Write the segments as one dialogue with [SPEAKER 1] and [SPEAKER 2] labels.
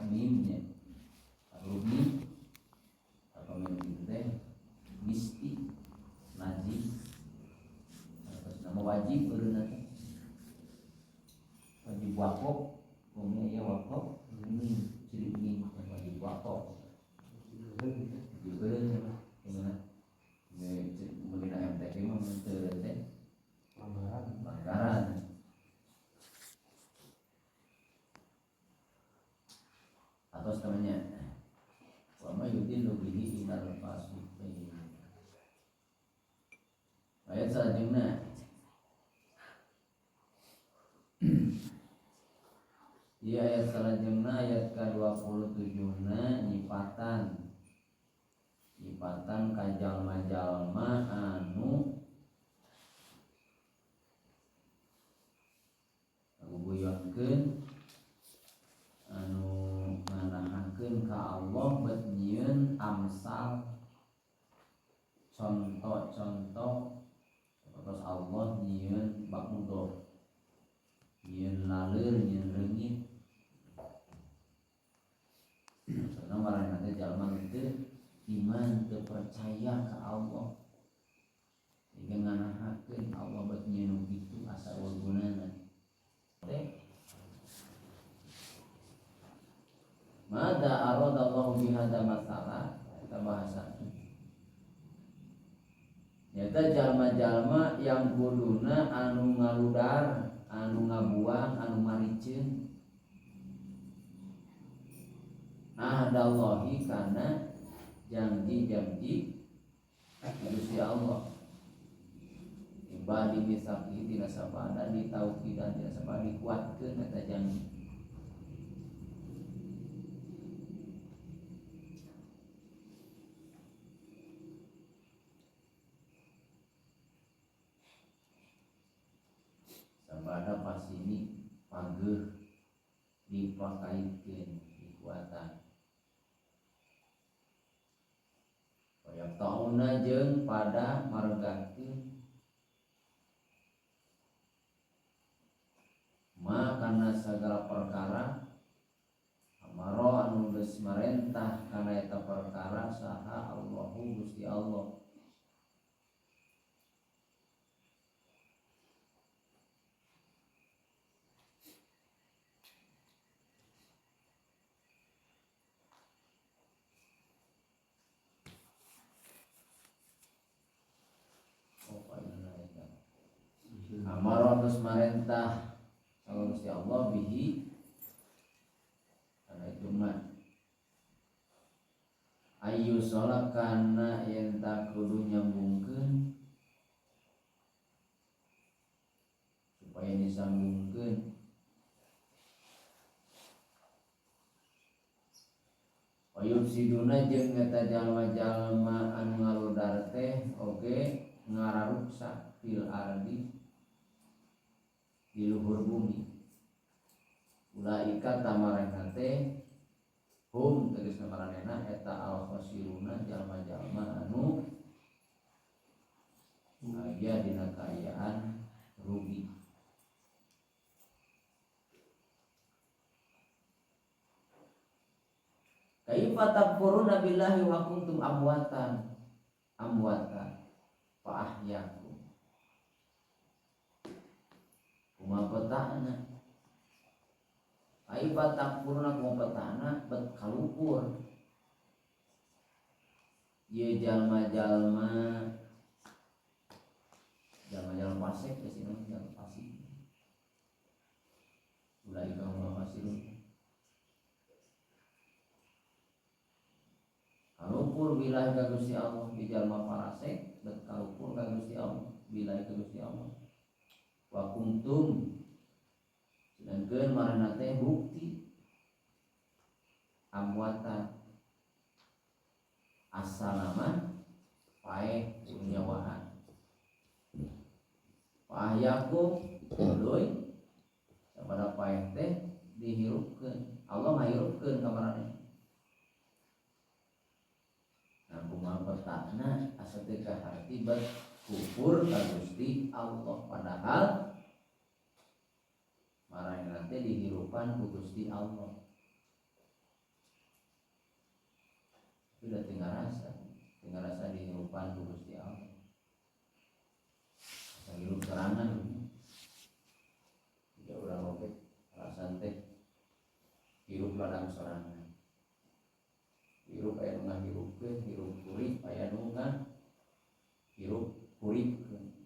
[SPEAKER 1] mimnya rugi apa mimpi teh misti najis atas nama wajib berenang wajib wakaf umumnya ya wakaf ini ciri ini wajib wakaf juga gimana mengenai MTQ mah menteri pelanggaran atau namanya wama yudillu bihi ilal fasiqin. Ayat selanjutnya di ayat selanjutnya ayat ke-27 nyipatan kajalma-jalma anu ngaguyonkeun anu nganahakeun ka Allah bet nyieun amsal contoh terus Allah nyieun bakmudo nyieun laleur nyieun reungit karena marana teh jalma teu iman teu percaya ka Allah sehingga nganahakeun Allah bet nyieun kitu asa gunana teh mada aradallahu bihadza masalah eta bahasa nyata jalma-jalma yang kuduna anu ngaludar anu ngabuang anu mariceun ahdallahi kana janji-janji Gusti Allah ibadi misaki tidak sabada di tauhidan tidak sabada dikuatkeun eta janji sabada pas ini pageuh dipakaikeun dikuatan hoyong tauna jeung pada maregakeun kana sagala perkara amaro anu geus marentah kana eta perkara saha Allahu Gusti Allah amaro geus marentah kalau Gusti Allah bihi karena itu mah ayu sholat kana yen tak kudu nyambungkeun supaya disambungkeun ayub siduna jeung eta jalma-jalma anu ngaludar teh oge ngararuksa fil ardi di luhur bumi ulaika tamarena teh hum tegas maranena eta al khosiruna jalma-jalma anu aya dina kaayaan rugi kaifa takfuruna billahi wa kuntum amwatan fa ahyakum kumaha petana kaifa takfuruna kumaha petana bet kalupur ye jalma-jalma fasik ya sini jalma fasik ulai kaum fasirun kalupur billahi ka Gusti Allah di jalma fasik bet kalupur ka Gusti Allah billahi ka Gusti Allah wa kuntum sedangkeun marana teh bukti amwatan asal nama paeh nyawaan pahyakum tuluy sabada paeh teh dihirupkeun Allah ngahirupkeun ka marana nah kumaha petana asa teh ka harti bet kufur ka Gusti Allah padahal marana teh dihirupan ku Gusti Allah sudah tinggal rasa dihirupan ku Gusti Allah. Hirup serangan jika urang oge alasan teh hirup ladang serangan. Hirup aya nu ngahirupkeun, hirup kurik aya nu hirup kuripkeun.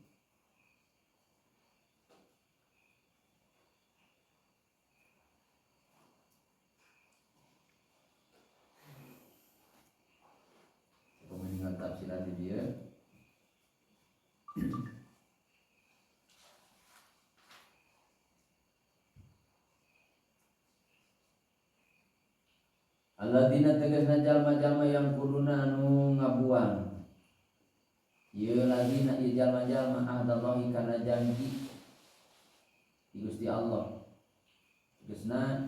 [SPEAKER 1] Kemudian tafsiran di dia alladzina tegasna jalma-jalma yang kuduna anu ngabuang. Ieu ladina ieu jalma-jalma ahdallahi kana janji di Gusti Allah. Tegasna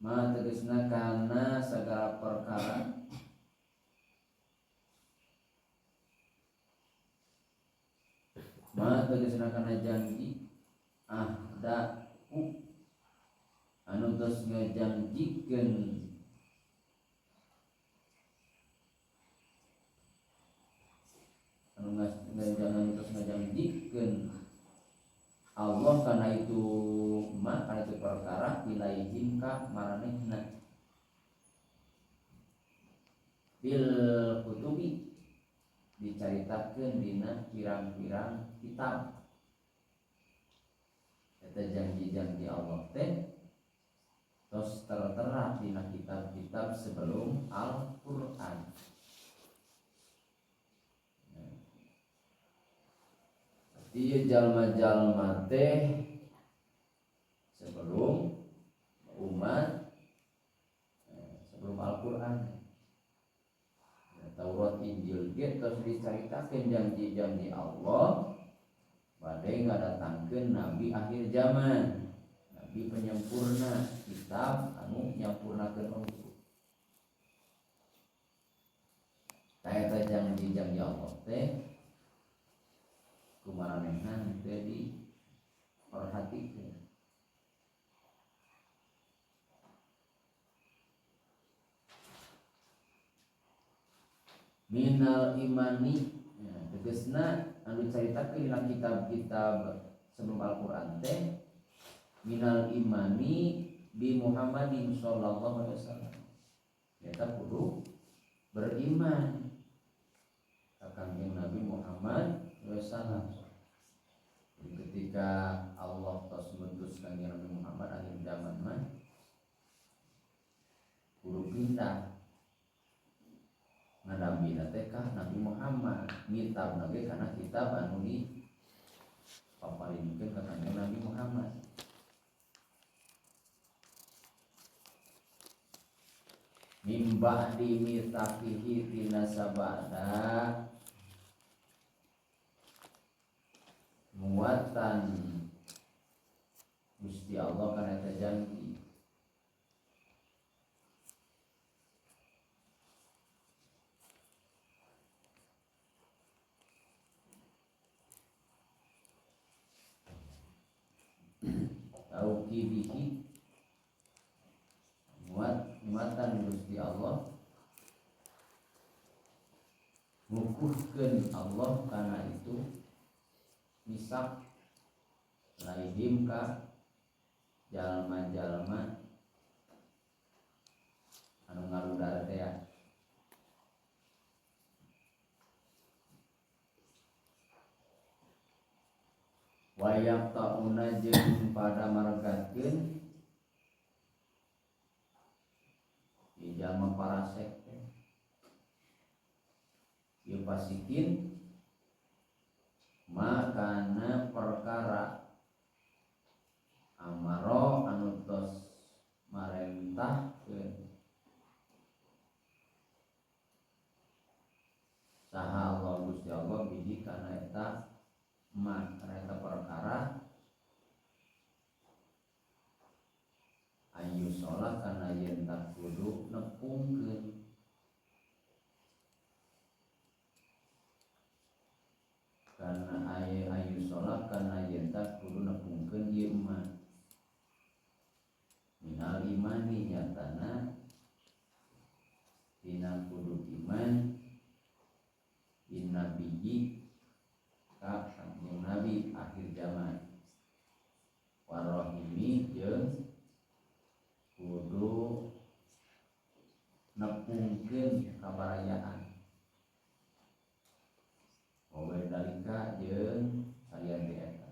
[SPEAKER 1] ma tegasna kana sagala perkara ma tegasna kana janji ahdaku anu tos ngajanjikeun anu tos ngajanjikeun Allah kana itu perkara ilaihim ka maranehna bil kutubi dicaritakeun dina pirang-pirang kitab. Eta janji-janji Allah teh tos tertera dina kitab-kitab sebelum Al-Qur'an. Ieu jalma-jalma teh sebelum umat sebelum Al-Qur'an. Taurat Injil ge tos dicaritakeun janji-janji Allah bade ngadatangkeun nabi akhir zaman, nabi penyempurna, kitab anu nyampurnakeun unggul. Eta janji-janji Allah teh kumaranehna teh diperhatikeun. Minal imani tegasna anu caritakeun dina kitab-kitab sebelum Al-Qur'an teh minal imani bi Muhammadin sallallahu alaihi wasallam. Kita kudu beriman ka Kanjeng Nabi Muhammad sallallahu. Ketika Allah tos ngutus Kanjeng Nabi Muhammad akhir zaman mah kudu pindah ngadambina teh ka Nabi Muhammad, kitab nabi kana kitab anu di paparinikeun ka Kanjeng Nabi Muhammad. Min ba'di mitsaqihi tina sabada muatan Gusti Allah kana eta janji. Tauqidihi muatan Gusti Allah ngukuhkeun Allah kana itu misak laihim ka jalma-jalma anu ngarudar teh ya. Wayak tauna jeung pada margatkeun di jalma parasek teh ieu pasikin makana perkara amaro anu tos marentahkeun saha Allah Gusti Allah bihi kana eta eta perkara ayu sholat kana yen tak kudu nepungkeun karena ayu sholat kana yen tak kudu nepungkeun ieu mah minal imani nyatana minal iman bin nabiyyi ka kanjeng nabi akhir zaman warahimi jeung kudu nepungkeun kabarayaan wae dalika jeung salian di eta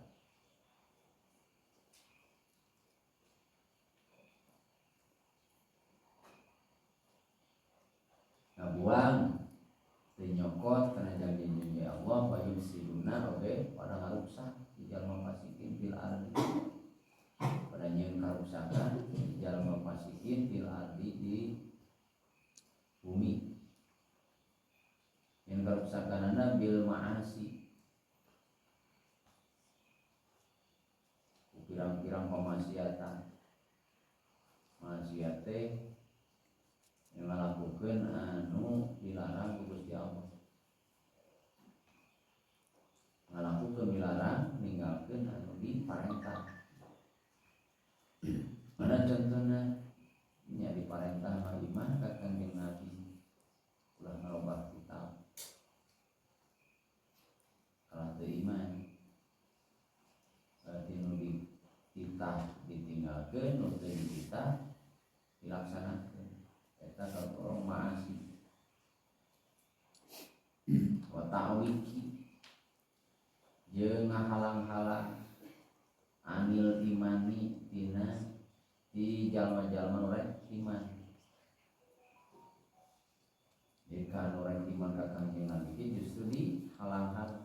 [SPEAKER 1] ngabuang teu nyokot kana janji-janji Allah wa yusiduna oge pada ngarusak di jalma fasikin fil ardi pada nyeun karusakan di jalma fasikin fil ardi di bumi yang karusakanana bil ma'asi pirang-pirang pamaksiatan maksiat teh yang ngalakukeun anu dilarang ku Gusti Allah ngalakukeun dilarang ninggalkeun anu diparentah mana contohna nya diparentah mah iman ka kanjeng Nabi ulah ngarobah kitab kalau teu iman berarti nu dititah ditinggalkeun nu teu dititah dilaksanakeun eta kalau maasi wa ta'wiki jeung ngahalang-halang anil imani tina di jalma-jalma rek iman jika rek iman ka kanjeng Nabi justru dihalang-halang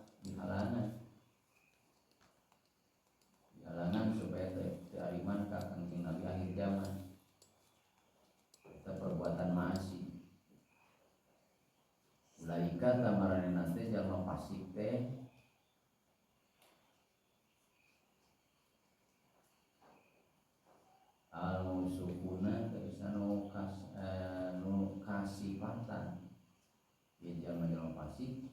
[SPEAKER 1] dihalangan supaya teu iman ka kanjeng Nabi akhir zaman eta perbuatan maasi ulaika tamarane nanti jalma fasik teh al-musukuna tegasna nu kasifatan ieu jalma-jalma fasik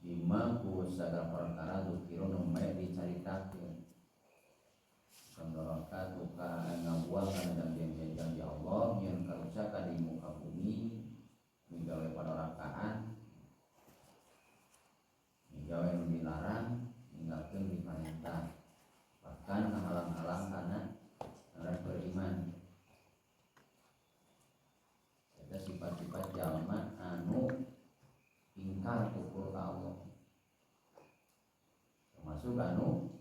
[SPEAKER 1] bima ku sagala perkara dukiro nu mae dicaritakeun kangdoroka tuka ngabuang kana janji-janji Allah yang karusakan di muka bumi migawe padarakaan migawe nu dilarang ninggalkeun diparentah bahkan ngahalang-halang kana orang beriman eta sifat-sifat jalma anu ingkar kufur ka Allah termasuk anu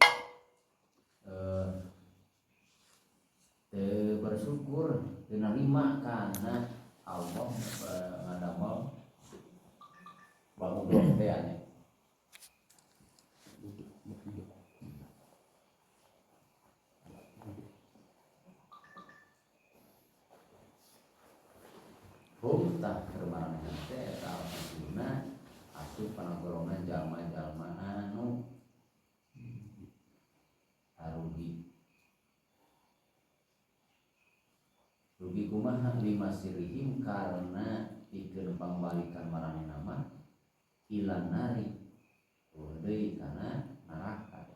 [SPEAKER 1] teu bersyukur teu narima kana Allah ngadamel bangun teh anya tak kermaran teh eta alfasuna asup kana golongan jalma-jalma anu rugi kumaha lima sirihim karena pikeun pangbalikan maranehna mah ilan nari deui kana neraka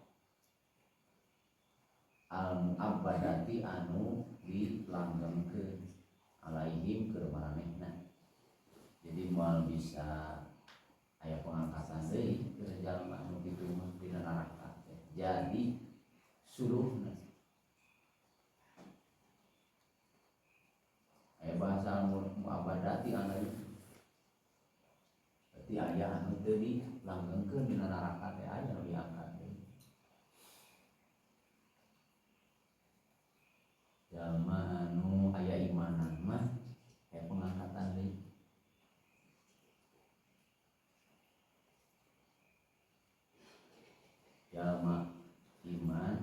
[SPEAKER 1] al muabbadati anu dilanggengkeun alaihim keur maranehna jadi moal bisa aya pengangkatan deui keur jalma anu kitu mah dina neraka jadi suluhna aya bahasa muabadati anu berarti aya anu teu dilanggengkeun dina neraka teh aya anu diangkat deui jalma anu aya imanan mah aya pengangkatan deui jalma iman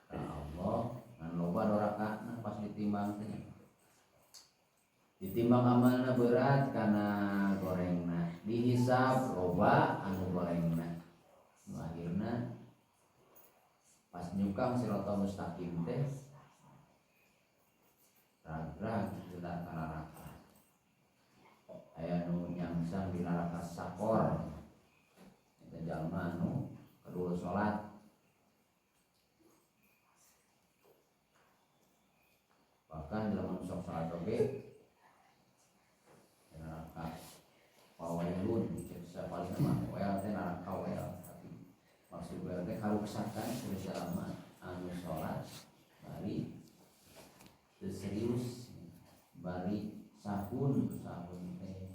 [SPEAKER 1] ka Allah ngan loba dorakana pas ditimbang teh ditimbang amalna berat kana gorengna dihisab loba anu gorengna nu akhirna pas nyukang sirata mustaqim teh ragrag jelas kana neraka aya nu nyangsang di neraka sakor eta jalma anu kedua salat bahkan dalam sok salat oge neraka pawailun bisa paling mah wel teh neraka wel tapi maksud wel teh karuksakan selama anu salat bari teu serius bari sahun teh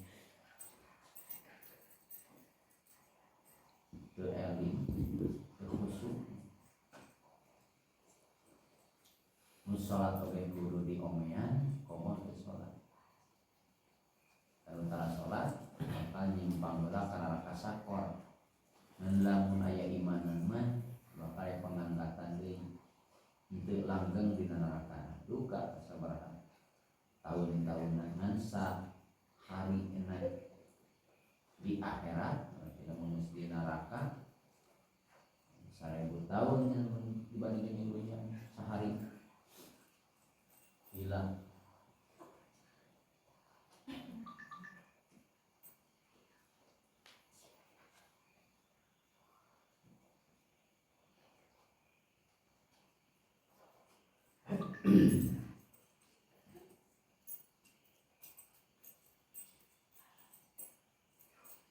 [SPEAKER 1] teu eling teu khusyuk nu salat oge kudu diomean komo teu salat antara salat maka nyimpang heula kana raka sakor mun lamun aya imanan mah bakal aya pangangkatan deui henteu langgeng dina neraka duka sabaraha tahun-tahunan ngansa hari enak di akhirat tidak menulis di neraka 1000 tahun yang dibandingkan di dunia sehari hilang.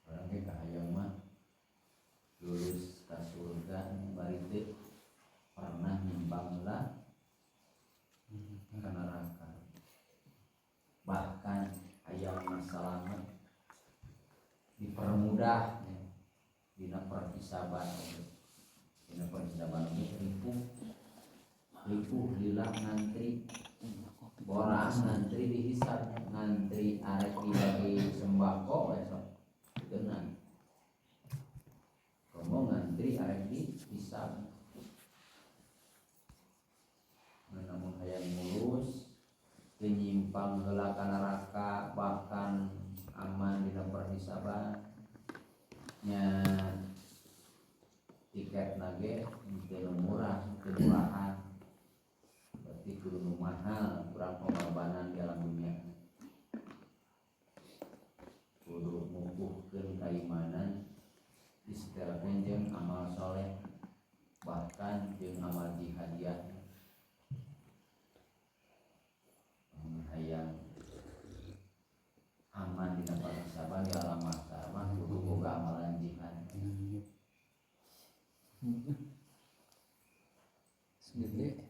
[SPEAKER 1] Orang ke kahayang mah lulus ka surga bari teu pernah nimbang heula ka neraka. Bahkan aya masalah dipermudah ya. Dina perhisaban ripuh lila ngantri boraan ngantri dihisab ngantri arek dibagi sembako besok geunang komo ngantri arek dihisab namun hayang mulus penyimpang heula ka neraka bahkan aman dina perhisaban nya tiket nage teu murah teu murahan berarti kudu nu mahal kurang pengorbanan di alam dunia kudu ngukuhkeun keimanan disetelkeun jeung amal soleh bahkan jeung amal jihadiyah hayang aman dina perhisaban di alam mahsyar mah kudu boga amalan jihad
[SPEAKER 2] Segede.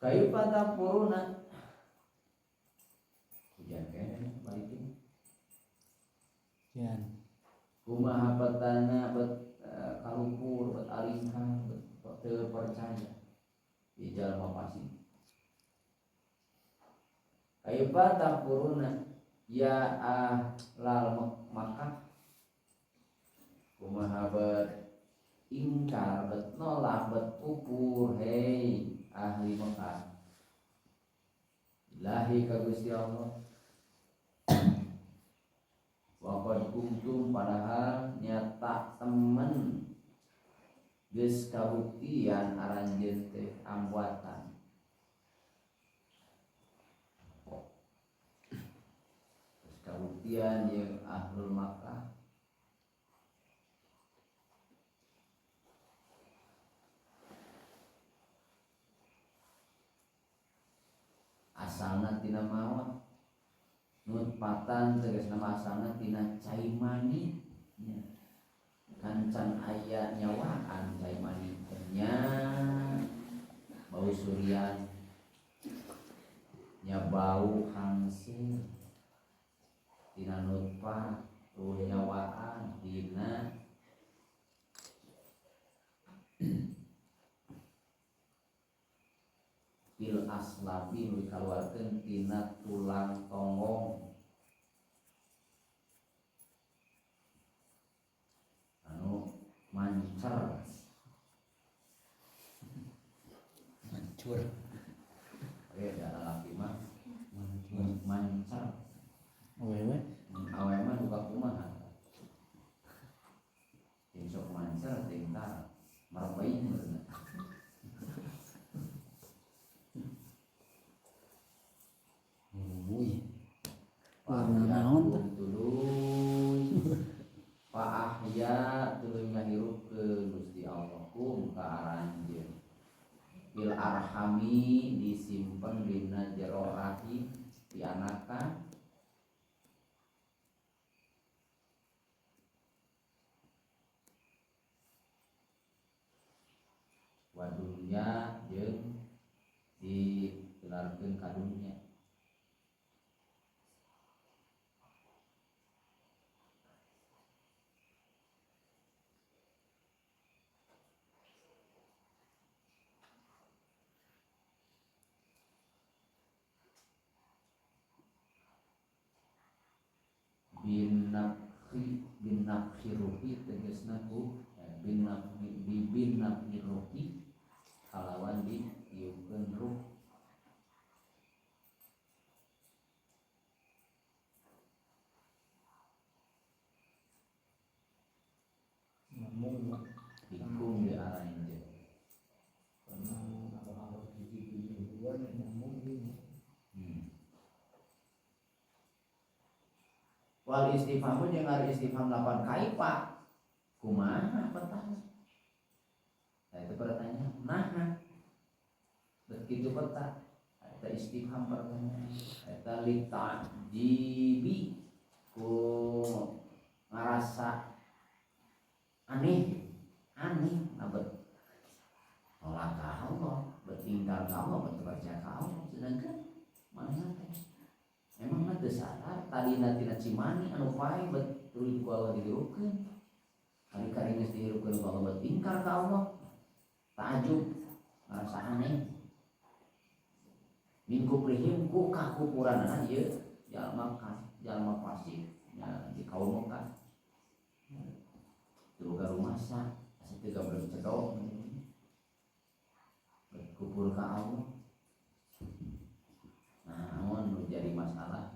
[SPEAKER 1] kayu pada puruna hujan kene balikin
[SPEAKER 2] Jan.
[SPEAKER 1] kumaha petana bet kalupur bet alihah bet teu percaya di jalma pasti kayu pada puruna ya lal Makkah kumaha bet ingkar bet nolak bet pupur hei ahli Mekah ilahi ka Gusti Allah waqad kuntum padahal nyata temen geus kabuktian aranjeun teh ambuatan geus kabuktian jeung ahlul Makkah asalna tina maot nutpatan tegasna asalna tina cai mani kan can aya nyawaan cai mani nya bau surian nya bau hangsir tina nutpah tuh nyawaan dina fil aslabi nu dikaluarkeun tina tulang tonggong anu mancer
[SPEAKER 2] Mancur.
[SPEAKER 1] da lalaki mah mancer
[SPEAKER 2] Awewe.
[SPEAKER 1] awewe mah buka kumaha jeung sok mancer teh entar marbaing beuneu
[SPEAKER 2] Warna naon teh?
[SPEAKER 1] tuluy fil arhami disimpen dina jero rahim di anaka wadunya jeung digelarkeun ka dunya. bin nafhi ruhi tegasna ku bin nafhi ruhi kalawan diieukeun ruh. Hikum di arah injil. Wal istifhamu jeung ari istifham lapan kaifa kumaha pertanyaan. Nah itu pertanyaan nah begitu peta eta istifham pertanyaan eta litajibi ku ngarasa aneh abet nolak ka Allah bertingkar ka Allah berpercaya ka Allah sedangkan mana teh emang teu sadar tadina tina cimani anu pae betul ku Allah dihirukeun kali-kali geus dihirukeun ku Allah bertingkar ka Allah takjub ngarasa aneh min kuprihim ku kakupuranana ieu jalma fasik nya dikaumkan tuga rumasa asa teu gabrek cedok berkupur ka Allah. Namun menjadi masalah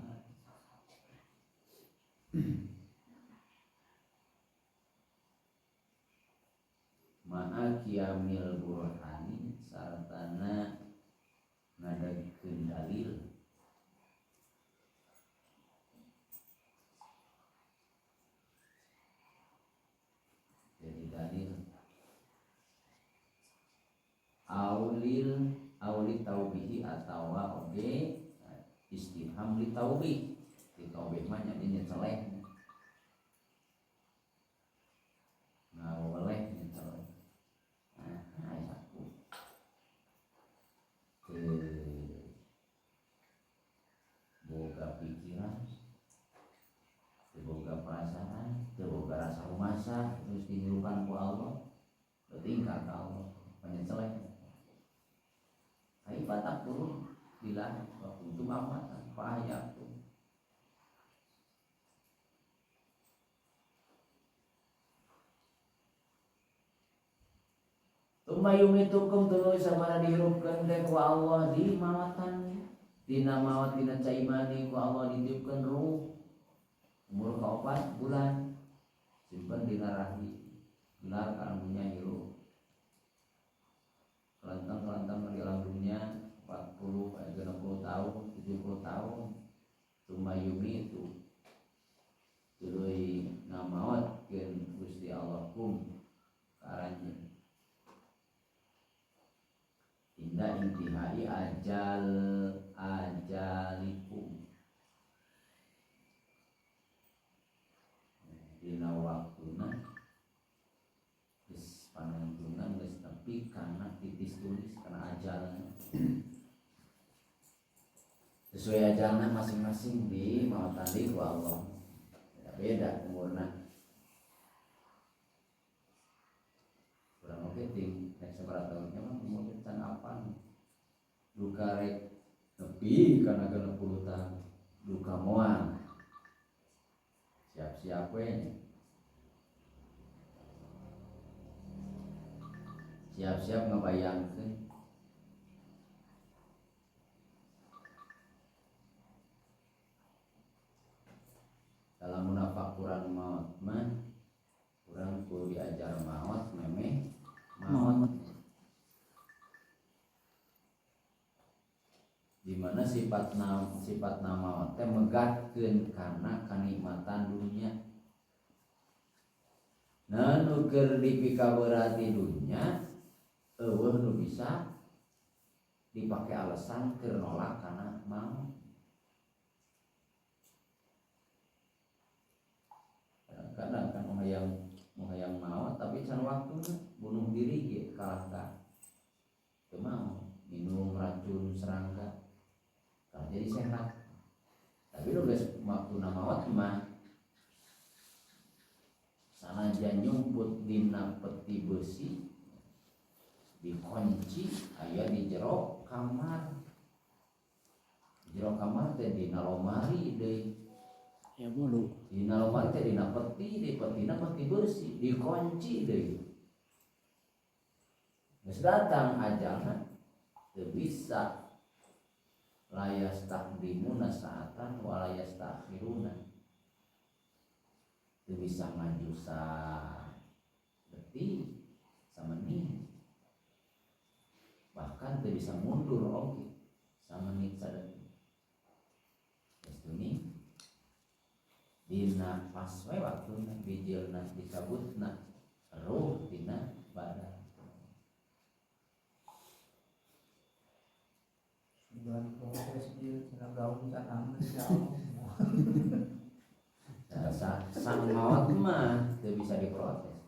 [SPEAKER 1] ma'a qiyamil burhani sartana ngadegkeun dalil jadi dalil auli taubihi atawa oge istifham li taubih. Di taubih mah nya nyeceleh. Ngaweleh nyeceleh. Nah, aya satu. Boga pikiran, boga perasaan, boga rasa humasa terus dihirupan ku Allah. Bertingkah ka Allah, penyeceleh. Kaifa takfurun billahi wa kuntum amwatan fa ahyakum. Tumma yumitukum tuluy sabana dihirupkeun teh ku Allah di mawatan dina mawat dina caimani ku Allah ditiupkeun ruh umur ka 4 bulan simpen dina rahim gelar karunya hirup kelantang di alam dunia 40 60 tahun 70 tahun tumayumi itu tuluy ngamaotkeun Gusti Allah kum karanjeun inda intihai ajalikum dina waktuna geus panentunan geus nepi kana titis tulis kana ajalna sesuai ajalna masing-masing di mawatan di ku Allah beda umurna kurang oke ting nek sabaraha taun emang umur can apa duka rek nepi kana 60 tahun duka moal siap-siap we siap-siap ngabayangkeun dalam munafakuran maut mah urang kudu diajar maut memeh maut di mana sifat maut teh megatkeun kana kanikmatan dunia. Nah nu keur dipikabeurati dunya eueuh nu bisa dipakai alasan keur nolak karena mau. Kadang kan mau hayang maot tapi can waktu bunuh diri ge kalahkan. Teu mau minum racun serangga. Kalau jadi sehat. Tapi lu geus waktuna maot mah sanajan nyumput dina peti besi dikunci aya di jero kamar. Jero kamar teh dina lomari deui.
[SPEAKER 2] Ya mulu.
[SPEAKER 1] Dina lomari teh dina peti, di petina peti besi, dikunci deui. Geus datang ajalna teu bisa layas takdimuna saatan wa layas takhiruna. Teu bisa maju sa detik samenit. Bahkan teu bisa mundur oge samenit sadetik. Geus teuing dina pas we waktuna bijilna dicabutna ruh dina badan.
[SPEAKER 3] Sudah proses dia cara gaul cara insyaallah.
[SPEAKER 1] Sang maut mah teu bisa diproses.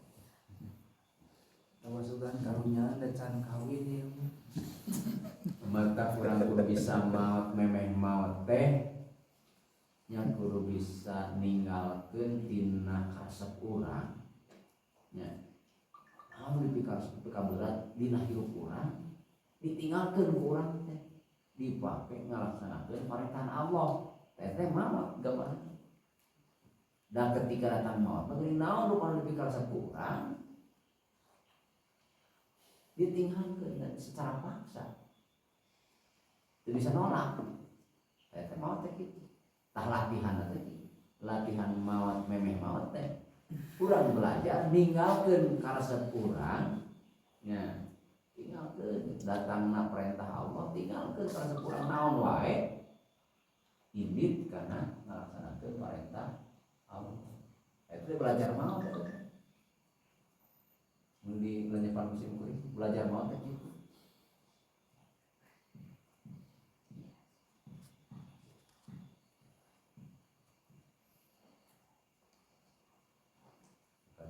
[SPEAKER 3] Tawasugan karunya da can kawin ieu.
[SPEAKER 1] Mata kurang kudu bisa maot memeh maot teh nya kudu bisa ninggalkeun tina kasep urang nya naon dipikar berat dina hirup urang ditinggalkeun ku urang teh dipake ngalaksanakeun paretan Allah teh maot gambarna. Dan ketika datang maut mah geuning naon rupana dipikar sakurang ditinggalkeun dan secara paksa teu bisa nolak. Teh maot teh kitu. Tah latihan teh latihan maot memeh maot teh urang belajar ninggalkeun karesep urang nya tinggalkeun datangna perintah Allah tinggalkeun karesep urang naon wae indit kana ngalaksanakeun perintah Allah. Itu belajar maot teh. Mun di Jepang musim kuring belajar maot teh kitu.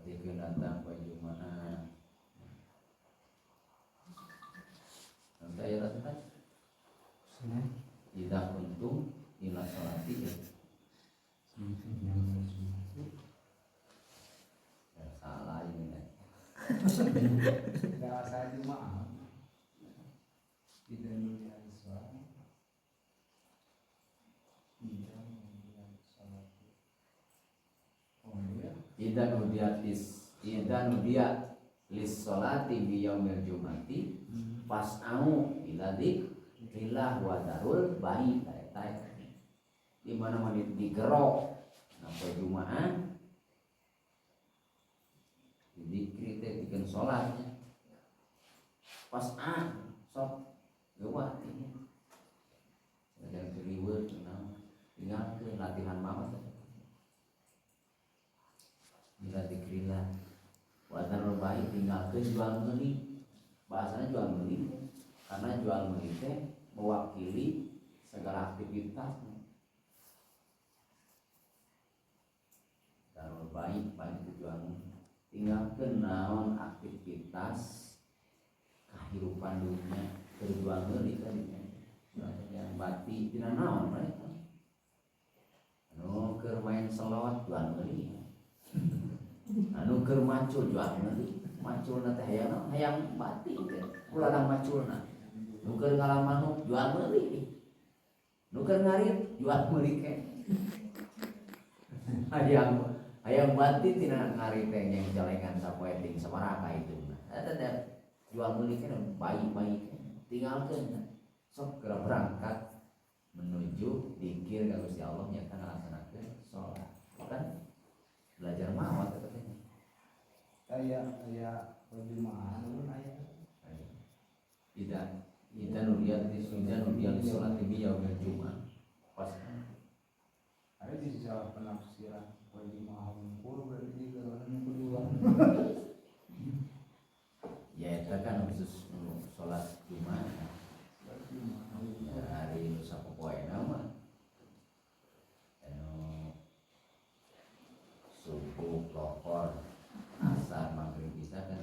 [SPEAKER 1] Ketika datang ke Jumat, nanti ayat apa? Tidak untung ila sholati ya. Salah ini nih.
[SPEAKER 3] Enggak usah Jumat. Tidak nulis sholat. Tidak nulis sholat. Oh iya.
[SPEAKER 1] Idan nudia lis sholati bi yaumil jumati fas'au ila dzikrillah wa darul bai di mana mau digerok sampai Jumat dikri teh bikin sholatnya pas sok gawat ini jangan keliwet tinggalkeun latihan maot bila dikrilah wadarul baik tinggalkeun jual beli. Bahasanya jual beli karena jual beli teh mewakili segala aktivitas. Darul baik banyak tujuan tinggalkeun naon aktivitas kehidupan dunia berjual beli tadi yang bati tina naon mereka anu keur main selawat jual beli anu keur macul jual beli maculna teh hayang bati teh ulah maculna nu keur ngalaman jual beli nu keur ngarit jual beli ke hayang bati tina ngarit teh yang jalengan sapoe ting samaraka itu ada jual beli kan bayi-bayi tinggalkeun sok geura berangkat menuju dzikir ka Gusti Allah nya kana ngalaksanakeun salat kan belajar maot eta teh
[SPEAKER 3] Aya perjumaan ulun aya.
[SPEAKER 1] Ida nuliat di sholat di yaumil Jumat pas
[SPEAKER 3] Ada di salah penafsiran perjumaan hungkul berarti kalau yang kedua.
[SPEAKER 1] ya eta kan khusus sholat Jumat subuh, lohor, asar, maghrib, isya kan